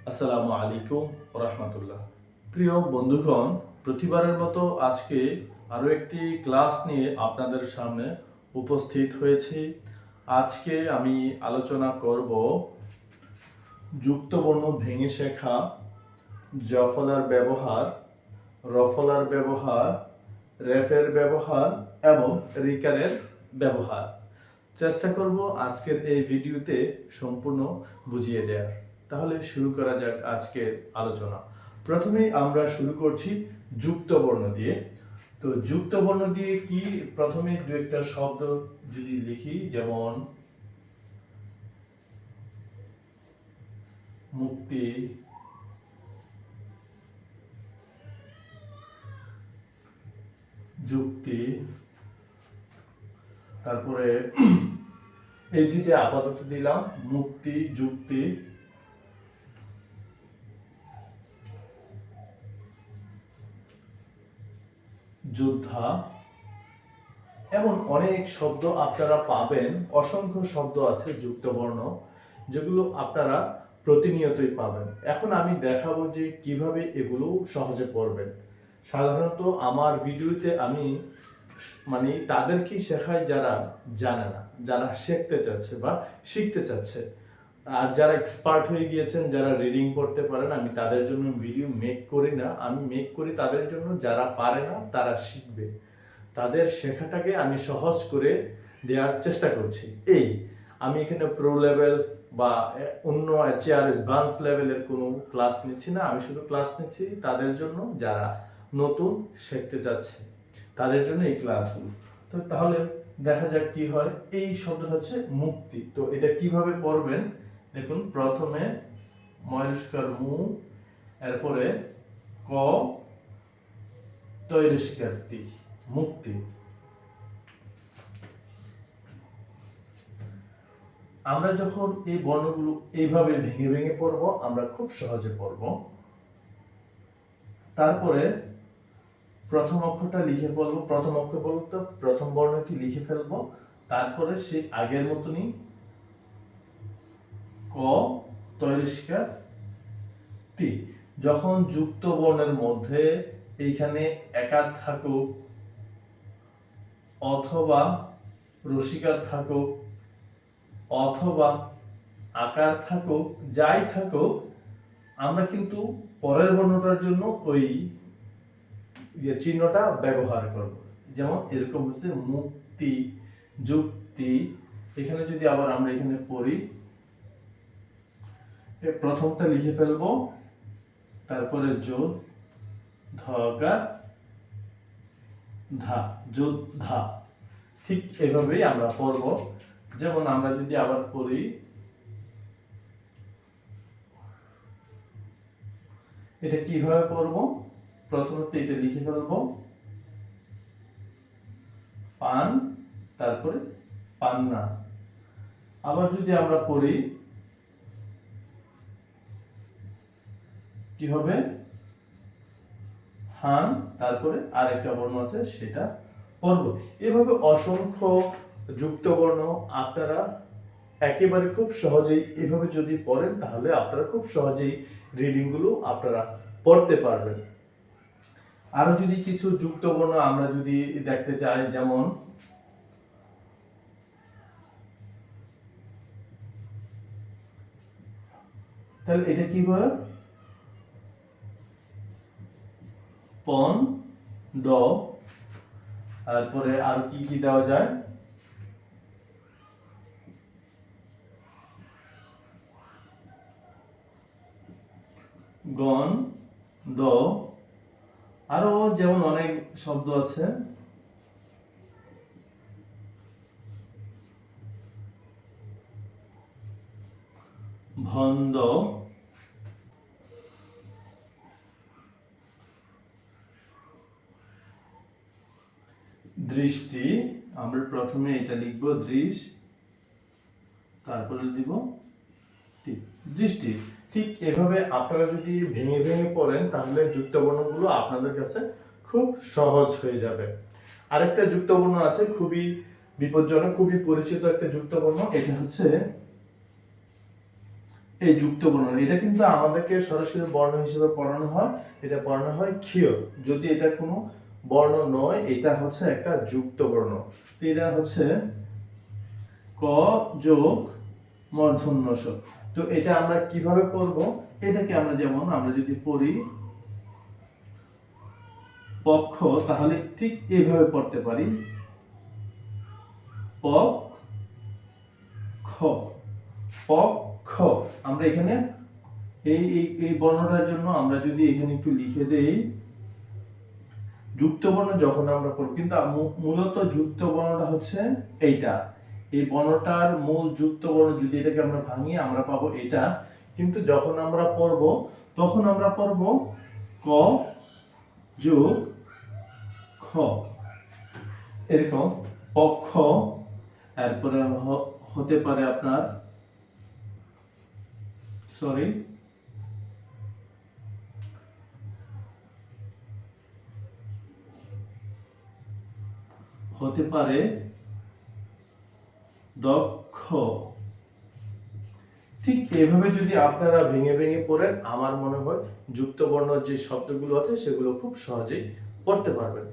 আসসালামু আলাইকুম রহমতুল্লাহ। প্রিয় বন্ধুগণ, প্রতিবারের মতো আজকে আরও একটি ক্লাস নিয়ে আপনাদের সামনে উপস্থিত হয়েছি। আজকে আমি আলোচনা করব যুক্তবর্ণ ভেঙে শেখা, জফলার ব্যবহার, রফলার ব্যবহার, রেফের ব্যবহার এবং রিকারের ব্যবহার। চেষ্টা করব আজকের এই ভিডিওতে সম্পূর্ণ বুঝিয়ে দেওয়ার। তাহলে শুরু করা যাক আজকের আলোচনা। প্রথমেই আমরা শুরু করছি যুক্ত বর্ণ দিয়ে। তো যুক্ত বর্ণ দিয়ে কি, প্রথমে দু একটা শব্দ যদি লিখি, যেমন মুক্তি, যুক্তি, তারপরে এই দুইটা আপাতত দিলাম, মুক্তি, যুক্তি, যোদ্ধা। এমন অনেক শব্দ আপনারা পাবেন, অসংখ্য শব্দ আছে যুক্ত বর্ণ, যেগুলো আপনারা প্রতিনিয়তই পাবেন। এখন আমি দেখাবো যে কিভাবে এগুলো সহজে পড়বেন। সাধারণত আমার ভিডিওতে আমি তাদেরকে শেখাই যারা জানে না, যারা শিখতে চাচ্ছে বা শিখতে চাচ্ছে। আর যারা এক্সপার্ট হয়ে গিয়েছেন, যারা রিডিং পড়তে পারেন, আমি তাদের জন্য ভিডিও মেক করি না। আমি মেক করি তাদের জন্য যারা পারে না, তারা শিখবে। তাদের শেখাটাকে আমি সহজ করে দেওয়ার চেষ্টা করছি। আমি এখানে প্রো লেভেল বা অন্য চেয়ার অ্যাডভান্স লেভেলের কোনো ক্লাস নিচ্ছি না। আমি শুধু ক্লাস নিচ্ছি তাদের জন্য যারা নতুন শিখতে চাচ্ছে, তাদের জন্য এই ক্লাসগুলো। তো তাহলে দেখা যাক কি হয়। এই শব্দ হচ্ছে মুক্তি। তো এটা কিভাবে পড়বেন দেখুন। প্রথমে ময়স্কার মু, এরপরে ক, তৈরিষ্কার তি, মুক্তি। আমরা যখন এই বর্ণগুলো এইভাবে ভেঙে ভেঙে পড়ব, আমরা খুব সহজে পড়ব। তারপরে প্রথম অক্ষরটা লিখে ফেলবো, প্রথম অক্ষর বলতে প্রথম বর্ণটি লিখে ফেলবো। তারপরে সেই আগের মতনই ক, তৈরিষ্কার তি। যখন যুক্ত বর্ণের মধ্যে এইখানে একার থাকুক অথবা রসিকার থাকুক অথবা আকার থাকুক, যাই থাকুক, আমরা কিন্তু পরের বর্ণটার জন্য ওই চিহ্নটা ব্যবহার করব। যেমন এরকম হচ্ছে মুক্তি, যুক্তি। এখানে যদি আবার আমরা এখানে পড়ি, প্রথমটা লিখে ফেলবো, তারপরে যোগ ধগা ধা, যোদ্ধা। ঠিক এভাবেই আমরা পড়ব। যেমন আমরা যদি আবার পড়ি, এটা কিভাবে পড়ব, প্রথমত এটা লিখে ফেলবো, পান, তারপরে পান্না। আবার যদি আমরা পড়ি, কি হবে, হান, তারপরে আরেকটা বর্ণ আছে সেটা পড়ব। এভাবে অসংখ্য যুক্ত বর্ণ আপনারা একেবারে খুব সহজেই এভাবে যদি পড়েন, তাহলে আপনারা খুব সহজেই রিডিং গুলো আপনারা পড়তে পারবেন। আরো যদি কিছু যুক্ত বর্ণ আমরা যদি দেখতে চাই, যেমন তাহলে এটা কি হয়, পন, ড, তারপরে আর কি কি দেওয়া যায়, গণ, দ, আরো যেমন অনেক শব্দ আছে, ভন্ড, দৃষ্টি। আমরা প্রথমে এটা লিখব দৃশ, তারপরে দিব দৃষ্টি। ঠিক এভাবে আপনারা যদি ভেঙে ভেঙে পড়েন, তাহলে যুক্ত বর্ণগুলো আপনাদের কাছে খুব সহজ হয়ে যাবে। আরেকটা যুক্ত বর্ণ আছে, খুবই বিপজ্জনক, খুবই পরিচিত একটা যুক্ত বর্ণ। এটা হচ্ছে এই যুক্ত বর্ণ, এটা কিন্তু আমাদেরকে সরাসরি বর্ণ হিসেবে পড়ানো হয়, এটা পড়ানো হয় ক্ষীয়। যদি এটা কোনো বর্ণ নয়, এটা হচ্ছে একটা যুক্ত বর্ণ। তো এটা হচ্ছে ক যোগ মূর্ধন্য ষ। তো এটা আমরা কিভাবে পড়ব? এটাকে আমরা যেমন আমরা যদি পড়ি পক্ষ, তাহলে ঠিক এইভাবে পড়তে পারি, পক্ষ পক্ষ। আমরা এখানে এই এই এই বর্ণটার জন্য আমরা যদি এখানে একটু লিখে দেই, যুক্ত বর্ণ যখন আমরা পড়ব, কিন্তু মূলত যুক্ত বর্ণটা হচ্ছে এইটা, এই বর্ণটার মূল যুক্ত বর্ণ যদি এটাকে আমরা ভাঙি আমরা পাবো এটা। কিন্তু যখন আমরা পড়ব তখন আমরা পড়ব ক যোগ খ, এরকম পক্ষ। এরপরে হতে পারে আপনার সরি হতে পারে দক্ষ। ঠিক এভাবে যদি আপনারা ভেঙে ভেঙে পড়েন, আমার মনে হয় যুক্ত বর্ণ যে শব্দগুলো আছে সেগুলো খুব সহজেই পড়তে পারবেন।